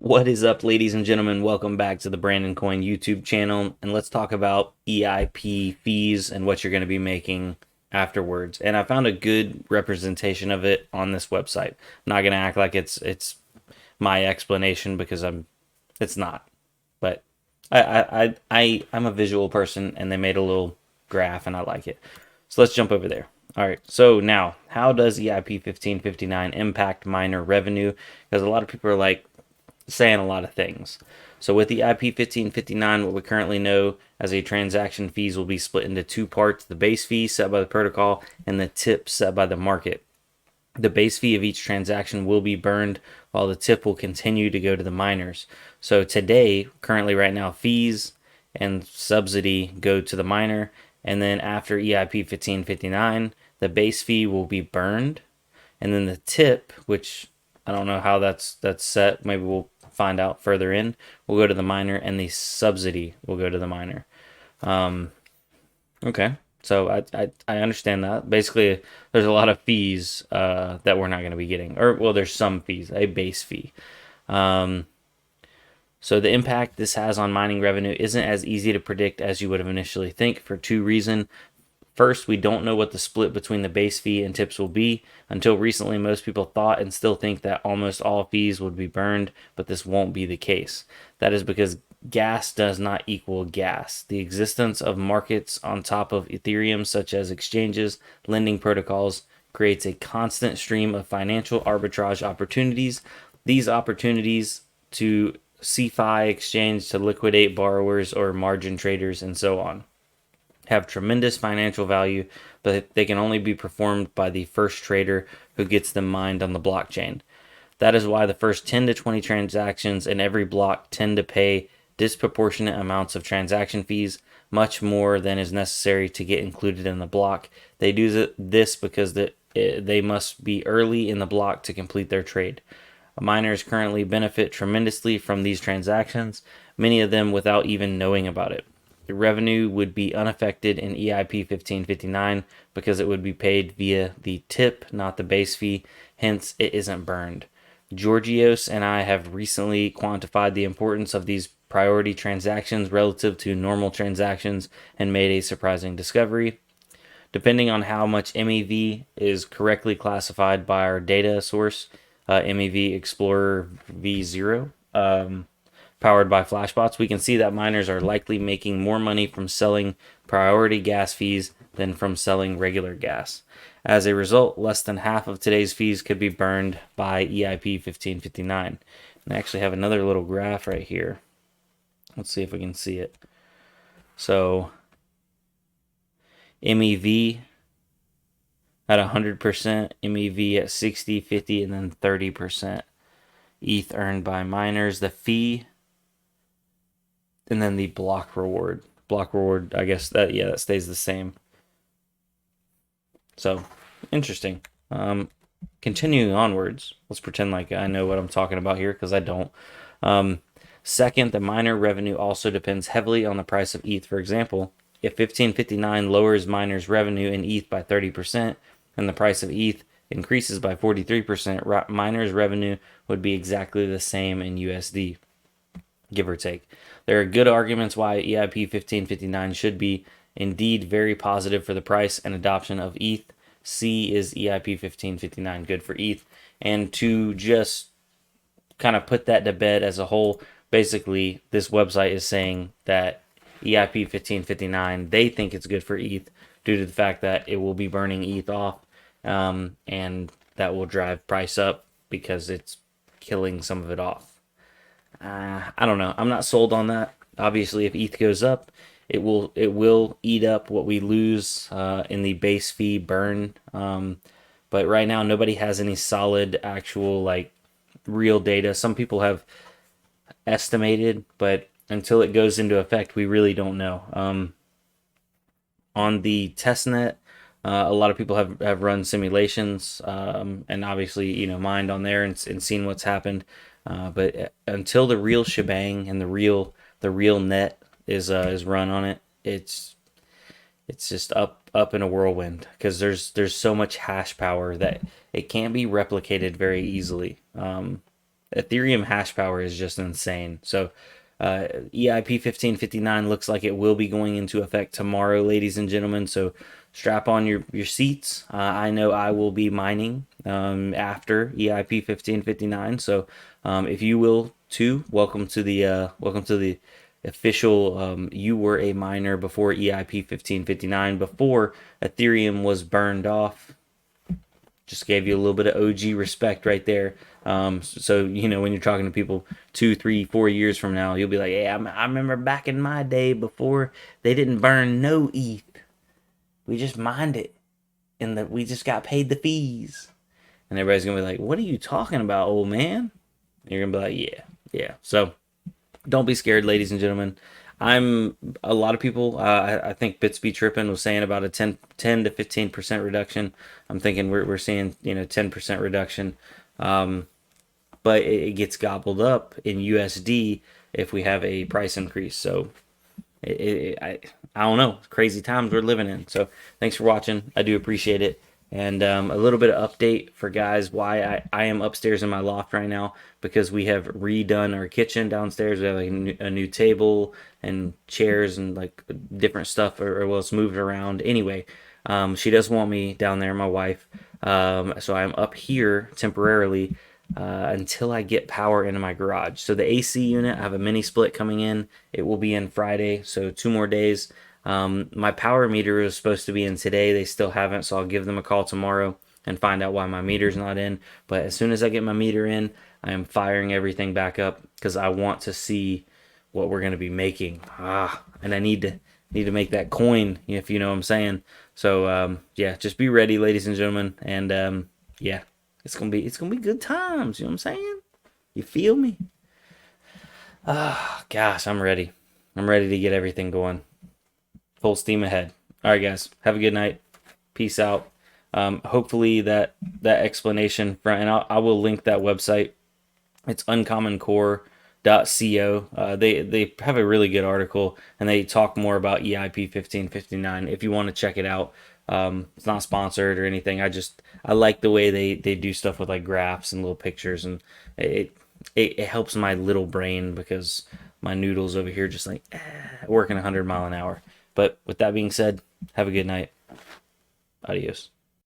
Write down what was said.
What is up, ladies and gentlemen? Welcome back to the Brandon Coin YouTube channel, and let's talk about EIP fees and what you're going to be making afterwards. And I found a good representation of it on this website. I'm not going to act like it's my explanation because it's not. But I'm a visual person, and they made a little graph, and I like it. So let's jump over there. All right. So now, how does EIP 1559 impact miner revenue? Because a lot of people are like saying a lot of things. So with the EIP 1559, what we currently know as a transaction fees will be split into two parts: the base fee set by the protocol and the tip set by the market. The base fee of each transaction will be burned while the tip will continue to go to the miners. So today, currently right now, fees and subsidy go to the miner, and then after EIP 1559, the base fee will be burned, and then the tip, which I don't know how that's set. Maybe we'll find out further in. Will go to the miner, and the subsidy will go to the miner. Okay, so I understand that. Basically, there's a lot of fees that we're not going to be getting, or well, there's some fees, a base fee. So the impact this has on mining revenue isn't as easy to predict as you would have initially think for two reasons. First, we don't know what the split between the base fee and tips will be. Until recently, most people thought and still think that almost all fees would be burned, but this won't be the case. That is because gas does not equal gas. The existence of markets on top of Ethereum, such as exchanges, lending protocols, creates a constant stream of financial arbitrage opportunities. These opportunities to CeFi exchange to liquidate borrowers or margin traders and so on have tremendous financial value, but they can only be performed by the first trader who gets them mined on the blockchain. That is why the first 10 to 20 transactions in every block tend to pay disproportionate amounts of transaction fees, much more than is necessary to get included in the block. They do this because they must be early in the block to complete their trade. Miners currently benefit tremendously from these transactions, many of them without even knowing about it. The revenue would be unaffected in EIP 1559 because it would be paid via the tip, not the base fee. Hence, it isn't burned. Georgios and I have recently quantified the importance of these priority transactions relative to normal transactions and made a surprising discovery. Depending on how much MEV is correctly classified by our data source, MEV Explorer V0, powered by Flashbots, we can see that miners are likely making more money from selling priority gas fees than from selling regular gas. As a result, less than half of today's fees could be burned by EIP 1559. And I actually have another little graph right here. Let's see if we can see it. So MEV at 100%, MEV at 60, 50, and then 30%. ETH earned by miners. The fee and then the block reward. Block reward, I guess that stays the same. So interesting. Continuing onwards, let's pretend like I know what I'm talking about here because I don't. Second, the miner revenue also depends heavily on the price of ETH. For example, if 1559 lowers miners' revenue in ETH by 30% and the price of ETH increases by 43%, miners' revenue would be exactly the same in USD, give or take. There are good arguments why EIP 1559 should be indeed very positive for the price and adoption of ETH. C is EIP 1559 good for ETH? And to just kind of put that to bed as a whole, basically this website is saying that EIP 1559, they think it's good for ETH due to the fact that it will be burning ETH off, and that will drive price up because it's killing some of it off. I don't know. I'm not sold on that. Obviously, if ETH goes up, it will eat up what we lose in the base fee burn. But right now, nobody has any solid, actual like real data. Some people have estimated, but until it goes into effect, we really don't know. On the testnet, a lot of people have run simulations, and obviously mined on there and seen what's happened. But until the real shebang and the real net is run on it, it's just up in a whirlwind because there's so much hash power that it can't be replicated very easily. Ethereum hash power is just insane. So EIP 1559 looks like it will be going into effect tomorrow, ladies and gentlemen. So strap on your seats. I know I will be mining after EIP 1559. So if you will too, welcome to the official. You were a miner before EIP 1559, before Ethereum was burned off. Just gave you a little bit of OG respect right there. So when you're talking to people 2, 3, 4 years from now, you'll be like, "Yeah, I remember back in my day before they didn't burn no ETH. We just mined it, and we just got paid the fees." And everybody's gonna be like, "What are you talking about, old man?" And you're gonna be like, "Yeah, yeah." So don't be scared, ladies and gentlemen. I'm a lot of people. I think Bitsby Trippin was saying about a 10 to 15% reduction. I'm thinking we're seeing 10% reduction, but it gets gobbled up in USD if we have a price increase. So I don't know. Crazy times we're living in. So thanks for watching. I do appreciate it. And a little bit of update for guys why I am upstairs in my loft right now, because we have redone our kitchen downstairs. We have a new table and chairs and like different stuff, or well, it's moved around. Anyway, she does want me down there, my wife. So I'm up here temporarily until I get power into my garage. So the AC unit, I have a mini split coming in. It will be in Friday, so 2 more days. My power meter is supposed to be in today. They still haven't, so I'll give them a call tomorrow and find out why my meter's not in. But as soon as I get my meter in, I am firing everything back up because I want to see what we're going to be making. And I need to make that coin, if you know what I'm saying. So yeah, just be ready, ladies and gentlemen, and yeah, it's gonna be good times. You know what I'm saying? You feel me? Gosh, I'm ready. I'm ready to get everything going. Full steam ahead. All right, guys. Have a good night. Peace out. Hopefully that explanation and I will link that website. It's uncommoncore.co. They have a really good article, and they talk more about EIP 1559 if you want to check it out. It's not sponsored or anything. I like the way they do stuff with like graphs and little pictures, and it helps my little brain because my noodles over here just like working 100 mile an hour. But with that being said, have a good night. Adios.